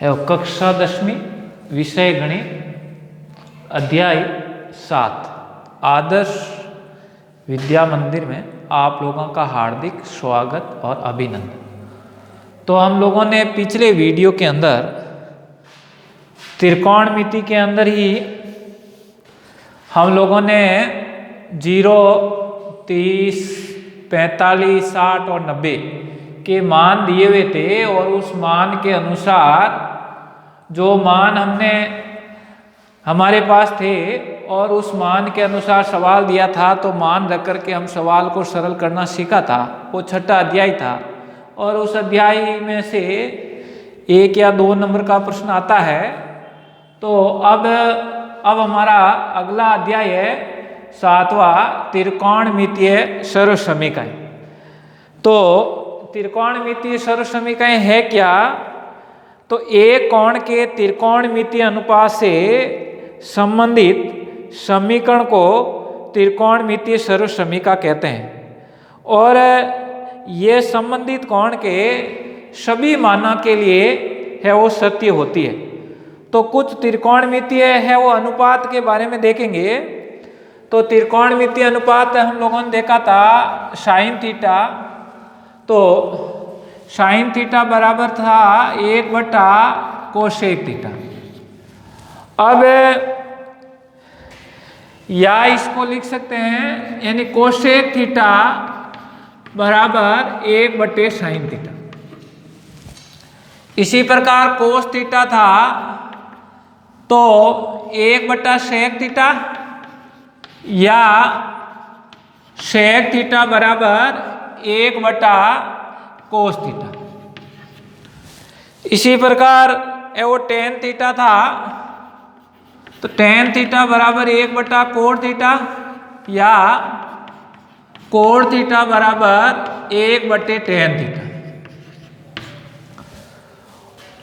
है कक्षा 10वीं विषय गणित अध्याय 7 आदर्श विद्या मंदिर में आप लोगों का हार्दिक स्वागत और अभिनंदन। तो हम लोगों ने पिछले वीडियो के अंदर त्रिकोणमिति के अंदर ही हम लोगों ने 0, 30, 45, 60 और 90 के मान दिए हुए थे और उस मान के अनुसार जो मान हमारे पास थे और उस मान के अनुसार सवाल दिया था, तो मान रख कर के हम सवाल को सरल करना सीखा था। वो छठा अध्याय था और उस अध्याय में से 1 या 2 नंबर का प्रश्न आता है। तो अब हमारा अगला अध्याय है 7वां त्रिकोणमितीय सर्वसमीकरण। तो त्रिकोणमितीय सर्वसमीकरण है क्या? तो एक कोण के त्रिकोणमितीय अनुपात से संबंधित समीकरण को त्रिकोणमितीय सर्वसमीकरण कहते हैं और ये संबंधित कोण के सभी मानों के लिए है वो सत्य होती है। तो कुछ त्रिकोणमितीय है वो अनुपात के बारे में देखेंगे। तो त्रिकोणमितीय अनुपात हम लोगों ने देखा था साइन थीटा। तो साइन थीटा बराबर था 1/कोसेक थीटा। अब या इसको लिख सकते हैं, यानी कोसेक थीटा बराबर 1/साइन थीटा। इसी प्रकार कोस थीटा था तो 1/सेक थीटा या सेक थीटा बराबर 1/कोस थीटा। इसी प्रकार वो टेन थीटा था तो टेन थीटा बराबर 1/कोट थीटा या कोट थीटा बराबर 1/टेन थीटा।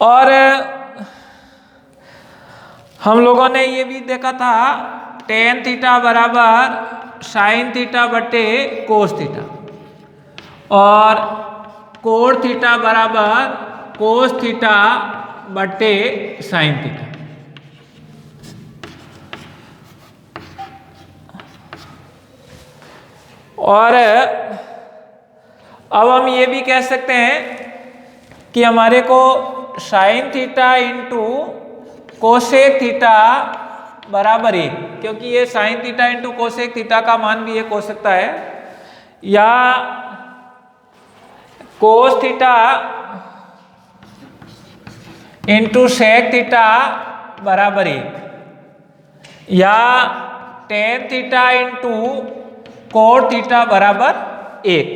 और हम लोगों ने ये भी देखा था टेन थीटा बराबर साइन थीटा बटे कोस थीटा और कोट थीटा बराबर कोस थीटा बटे साइन थीटा। और अब हम ये भी कह सकते हैं कि हमारे को sine theta into cosec theta बराबर 1, क्योंकि ये sine theta into cosec theta का मान भी 1 हो सकता है, या cos theta into sec theta बराबर 1 या tan theta into cot theta बराबर 1।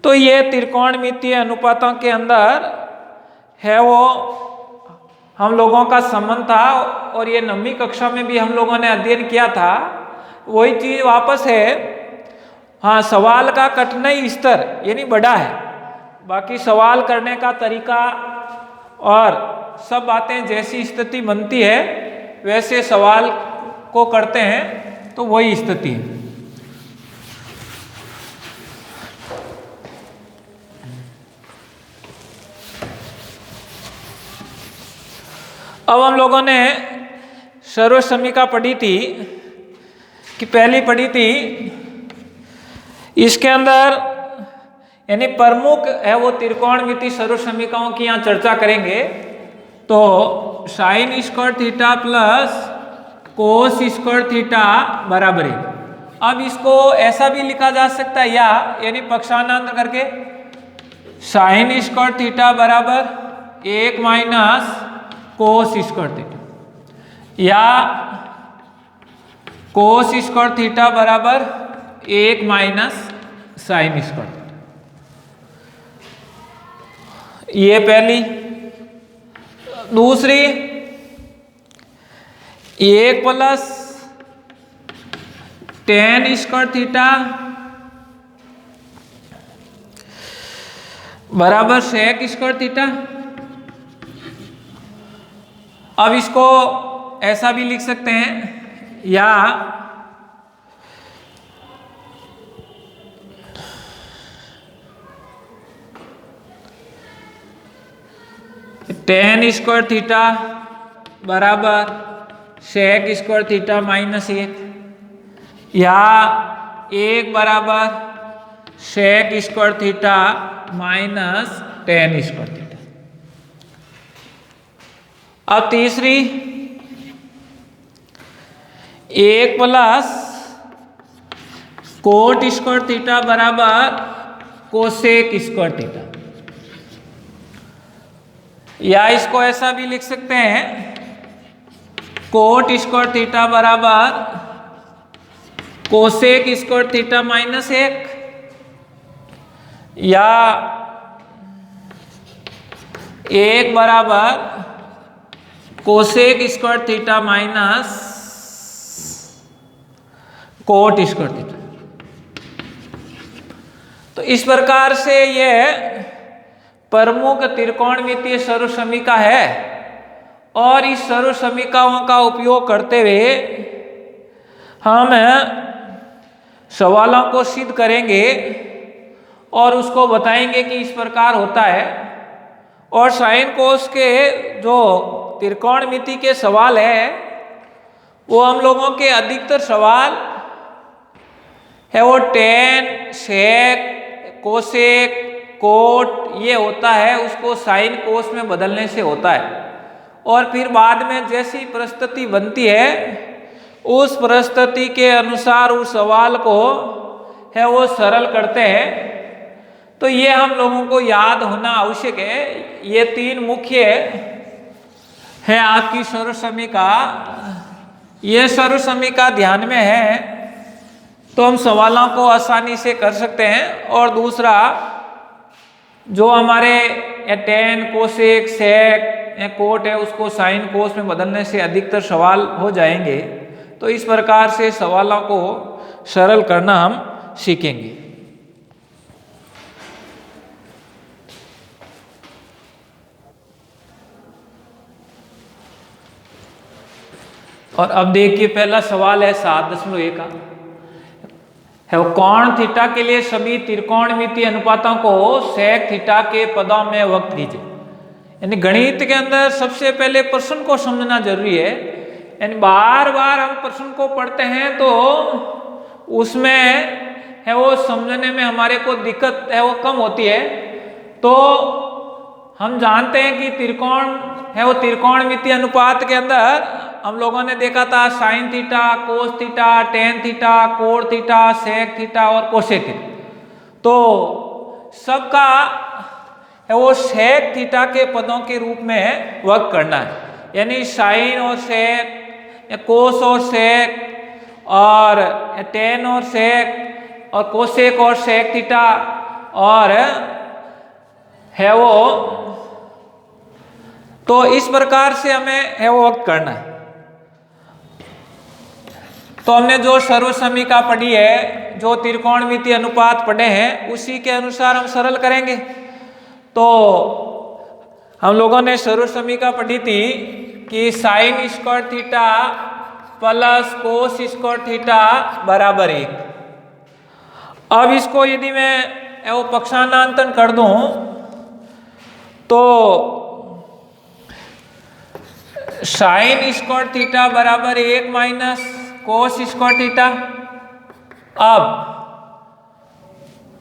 तो ये त्रिकोणमितीय अनुपातों के अंदर है वो हम लोगों का संबंध था और ये 9वीं कक्षा में भी हम लोगों ने अध्ययन किया था। वही चीज वापस है। हाँ, सवाल का कठिनाई स्तर यानी बड़ा है, बाकी सवाल करने का तरीका और सब बातें जैसी स्थिति बनती है वैसे सवाल को करते हैं, तो वही स्थिति है। अब हम लोगों ने सर्वसमीकरण पढ़ी थी कि पहली पढ़ी थी, इसके अंदर यानी प्रमुख है वो त्रिकोणमितीय सर्वसमीकरणों की यहाँ चर्चा करेंगे। तो sine square theta plus cos square theta बराबर 1। अब इसको ऐसा भी लिखा जा सकता है या यानी पक्षांतर करके साइन स्क्वायर थीटा बराबर 1 - कोस स्क्वायर थीटा या कोस स्क्वायर थीटा बराबर 1 - साइन स्क्वायर थीटा। ये पहली। दूसरी 1 + टेन स्क्वायर थीटा बराबर सेक स्क्वायर थीटा। अब इसको ऐसा भी लिख सकते हैं या टेन स्क्वायर थीटा बराबर सेक स्क्वायर थीटा माइनस 1, या 1 बराबर sec square theta minus tan square theta. अब तीसरी 1 प्लस कोट स्क्वायर थीटा बराबर कोसेक स्क्वायर थीटा, या इसको ऐसा भी लिख सकते हैं कोट स्क्वायर थीटा बराबर कोसेक स्क्वायर थीटा माइनस 1, या 1 बराबर cosec square theta minus cot square theta. तो इस प्रकार से यह प्रमुख त्रिकोणमितीय सर्वसमीका है, और इस सर्वसमीकाओं का उपयोग करते हुए हम सवालों को सिद्ध करेंगे और उसको बताएंगे कि इस प्रकार होता है। और साइन कोस के जो त्रिकोणमिति के सवाल है वो हम लोगों के अधिकतर सवाल है वो टेन, सेक, कोसेक, कोट ये होता है, उसको साइन कोस में बदलने से होता है। और फिर बाद में जैसी परिस्थिति बनती है उस परिस्थिति के अनुसार उस सवाल को है वो सरल करते हैं। तो ये हम लोगों को याद होना आवश्यक है। ये 3 मुख्य है आपकी सर्वसमीका। ये सर्वसमीका ध्यान में है तो हम सवालों को आसानी से कर सकते हैं। और दूसरा जो हमारे टेन, कोसेक, सेक, कोट है उसको साइन कोस में बदलने से अधिकतर सवाल हो जाएंगे। तो इस प्रकार से सवालों को सरल करना हम सीखेंगे। और अब देखिए पहला सवाल है 7.1 का है वो कोण थीटा के लिए सभी त्रिकोणमितीय अनुपातों को सेक थीटा के पदों में व्यक्त कीजिए। यानी गणित के अंदर सबसे पहले प्रश्न को समझना जरूरी है। यानी बार बार हम प्रश्न को पढ़ते हैं तो उसमें है वो समझने में हमारे को दिक्कत है वो कम होती है। तो हम जानते हैं कि त्रिकोण है वो त्रिकोणमितीय अनुपात के अंदर हम लोगों ने देखा था sine theta, cos theta, tan theta, cot theta, sec theta और कोसेक थीटा। तो सबका है वो सेक थीटा के पदों के रूप में वर्क करना है। यानी साइन और सेक, कोस और सेक, और टेन और सेक, और कोसेक और सेक थीटा, और है वो तो इस प्रकार से हमें है वो वर्क करना है। तो हमने जो सर्वसमीका पढ़ी है, जो त्रिकोणमितीय अनुपात पढ़े हैं, उसी के अनुसार हम सरल करेंगे। तो हम लोगों ने सर्वसमीका पढ़ी थी कि sine square theta plus cos square theta बराबर 1। अब इसको यदि मैं वो पक्षांतरण कर दूं तो साइन स्क्वायर थीटा बराबर 1 माइनस कोस स्क्वायर थीटा। अब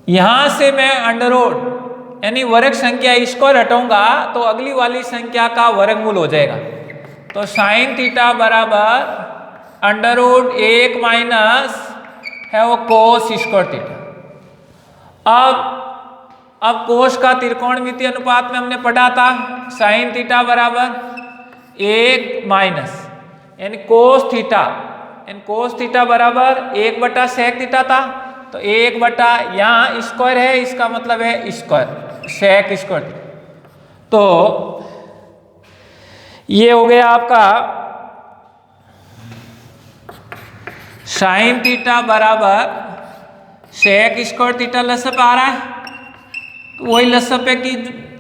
यहां से मैं अंडररूट यानी वर्ग संख्या स्क्वायर हटाऊंगा तो अगली वाली संख्या का वर्गमूल हो जाएगा। तो साइन थीटा बराबर अंडररूट 1 माइनस है वो कोस स्क्वायर थीटा। अब कोस का त्रिकोणमितीय अनुपात में हमने पढ़ा था साइन थीटा बराबर 1 माइनस यानी कोस थीटा, यानी कोस थीटा बराबर 1 सेक थीटा था। तो 1 यहाँ स्क्वायर है, इसका मतलब है स्क्वायर सेक स्क्वायर। तो ये हो गया आपका साइन थीटा बराबर सेक स्क्वायर थीटा लसअप आ रहा है, तो वही लसअप है कि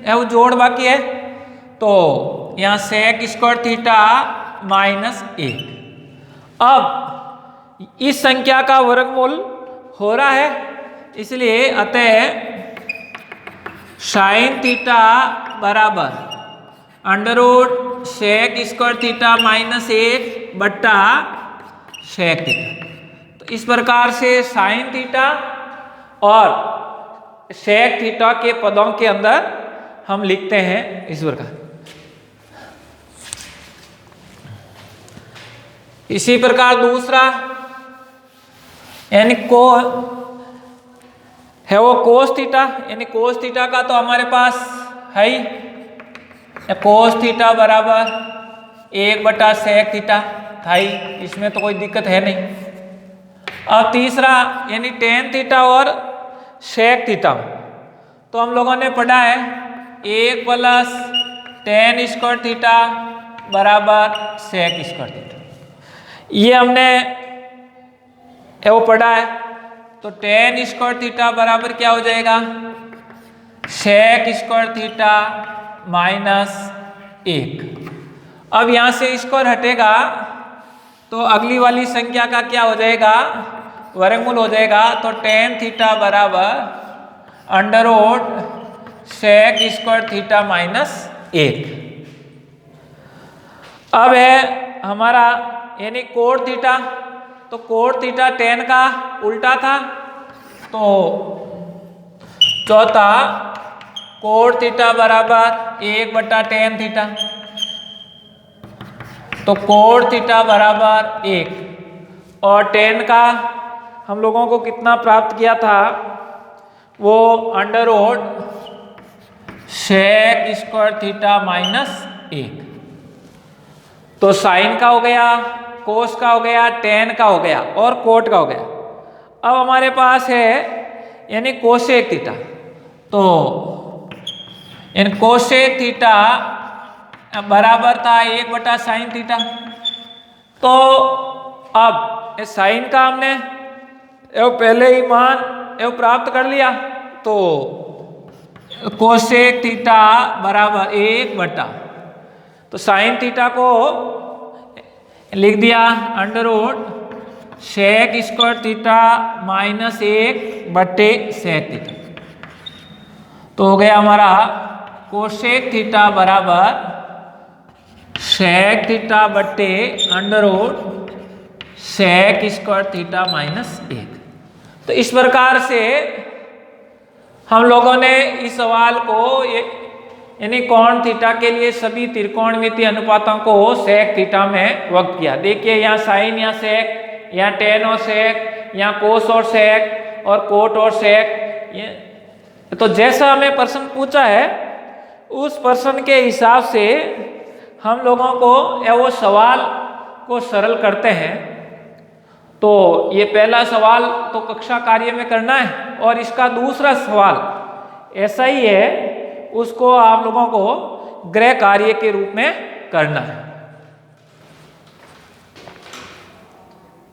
वो जोड़ बाकी है। तो यहाँ सेक स्क्वायर थीटा माइनस 1। अब इस संख्या का वर्गमूल हो रहा है, इसलिए अतः साइन थीटा बराबर under root sec square theta minus 1 बट्टा सेक थीटा। तो इस प्रकार से साइन थीटा और सेक थीटा के पदों के अंदर हम लिखते हैं इस प्रकार। इसी प्रकार दूसरा यानी को है वो कोस थीटा, यानी कोस थीटा का तो हमारे पास है ही, कोस थीटा बराबर 1 बटा सेक थीटा था ही, इसमें तो कोई दिक्कत है नहीं। अब तीसरा यानी टेन थीटा और सेक थीटा, तो हम लोगों ने पढ़ा है 1 प्लस टेन स्क्वायर थीटा बराबर सेक स्क्वायर थीटा, ये हमने वो पढ़ा है। तो टेन स्क्वायर थीटा बराबर क्या हो जाएगा, सेक स्क्वायर थीटा माइनस 1। अब यहाँ से स्क्वायर हटेगा तो अगली वाली संख्या का क्या हो जाएगा, वर्गमूल हो जाएगा। तो टेन थीटा बराबर under root sec square theta minus 1। अब है हमारा यानी कोट थीटा, तो कोट थीटा टेन का उल्टा था, तो चौथा कोट थीटा बराबर 1 बटा टेन थीटा, तो कोट थीटा बराबर 1। और टेन का हम लोगों को कितना प्राप्त किया था, वो under root sec square theta minus 1। तो साइन का हो गया, कोस का हो गया, टेन का हो गया और कोट का हो गया। अब हमारे पास है यानी कोसेक थीटा, तो यानी कोसेक थीटा बराबर था 1 बटा साइन थीटा। तो अब साइन का हमने पहले ही मान प्राप्त कर लिया, तो कोसेक थीटा बराबर 1 बटा, तो साइन थीटा को लिख दिया under root sec square theta minus 1 बट्टे सेक थीटा। तो हो गया हमारा कोसेक थीटा बराबर सेक थीटा बट्टे under root sec square theta minus 1। तो इस प्रकार से हम लोगों ने इस सवाल को यानी कोण थीटा के लिए सभी त्रिकोणमितीय अनुपातों को सेक थीटा में व्यक्त किया। देखिए यहाँ साइन या सेक, यहाँ टेन और सेक, यहाँ कोस और सेक और कोट और सेक। तो जैसा हमें प्रश्न पूछा है उस प्रश्न के हिसाब से हम लोगों को वो सवाल को सरल करते हैं। तो ये पहला सवाल तो कक्षा कार्य में करना है और इसका दूसरा सवाल ऐसा ही है, उसको आप लोगों को गृह कार्य के रूप में करना है।